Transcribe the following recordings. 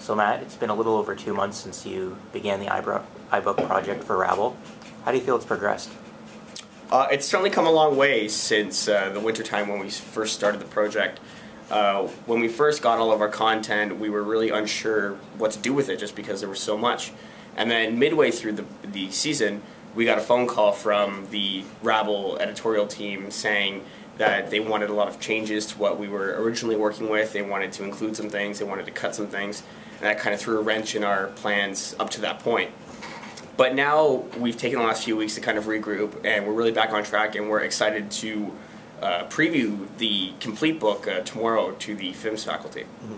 So Matt, it's been a little over 2 months since you began the iBook project for Rabble. How do you feel it's progressed? It's certainly come a long way since the wintertime when we first started the project. When we first got all of our content, we were really unsure what to do with it just because there was so much. And then midway through the season, we got a phone call from the Rabble editorial team saying that they wanted a lot of changes to what we were originally working with. They wanted to include some things, they wanted to cut some things, and that kind of threw a wrench in our plans up to that point. But now we've taken the last few weeks to kind of regroup, and we're really back on track, and we're excited to preview the complete book tomorrow to the films faculty. Mm-hmm.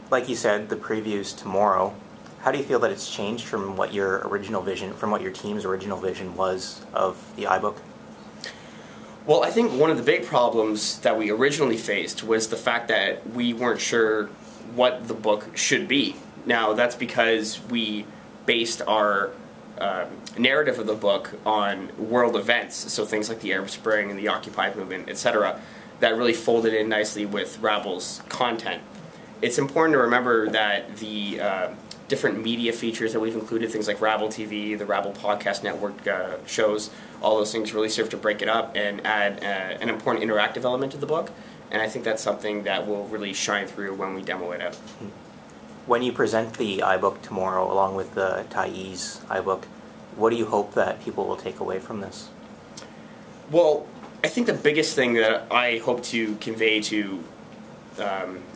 Like you said, the preview's tomorrow. How do you feel that it's changed from what your original vision, from what your team's original vision was of the iBook? Well, I think one of the big problems that we originally faced was the fact that we weren't sure what the book should be. Now, that's because we based our narrative of the book on world events, so things like the Arab Spring and the Occupy movement, etc., that really folded in nicely with Rabble's content. It's important to remember that the different media features that we've included, things like Rabble TV, the Rabble Podcast Network shows, all those things really serve to break it up and add an important interactive element to the book, and I think that's something that will really shine through when we demo it out. When you present the iBook tomorrow, along with the Thais iBook, what do you hope that people will take away from this? Well, I think the biggest thing that I hope to convey to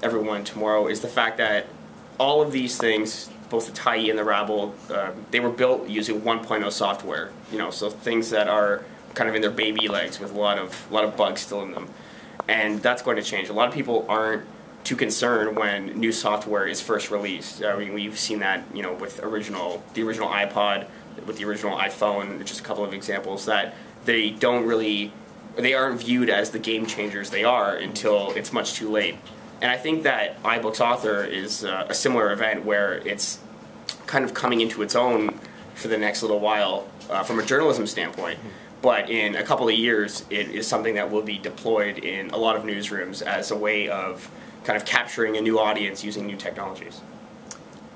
everyone tomorrow is the fact that all of these things, both the Thai and the Rabble, they were built using 1.0 software. So things that are kind of in their baby legs with a lot of bugs still in them, and that's going to change. A lot of people aren't too concerned when new software is first released. I mean, we've seen that with the original iPod, with the original iPhone, just a couple of examples that they aren't viewed as the game changers they are until it's much too late. And I think that iBook's author is a similar event where it's kind of coming into its own for the next little while from a journalism standpoint. But in a couple of years, it is something that will be deployed in a lot of newsrooms as a way of kind of capturing a new audience using new technologies.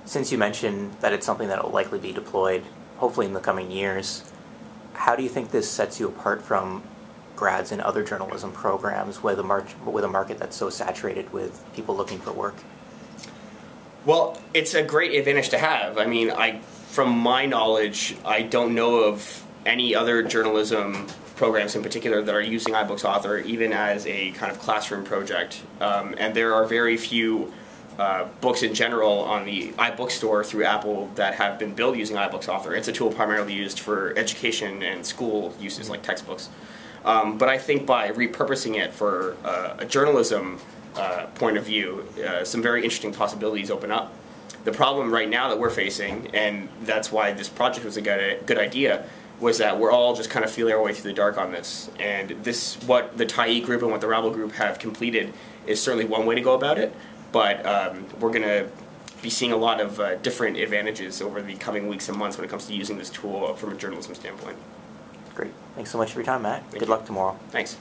Since you mentioned that it's something that will likely be deployed, hopefully in the coming years, how do you think this sets you apart from grads in other journalism programs with a market that's so saturated with people looking for work? Well, it's a great advantage to have. I mean, from my knowledge, I don't know of any other journalism programs in particular that are using iBook's author even as a kind of classroom project. And there are very few books in general on the iBook store through Apple that have been built using iBook's author. It's a tool primarily used for education and school uses like textbooks. But I think by repurposing it for a journalism point of view, some very interesting possibilities open up. The problem right now that we're facing, and that's why this project was a good idea, was that we're all just kind of feeling our way through the dark on this. And what the Thai group and what the Rabble group have completed is certainly one way to go about it, but we're going to be seeing a lot of different advantages over the coming weeks and months when it comes to using this tool from a journalism standpoint. Great. Thanks so much for your time, Matt. Good luck tomorrow. Thanks.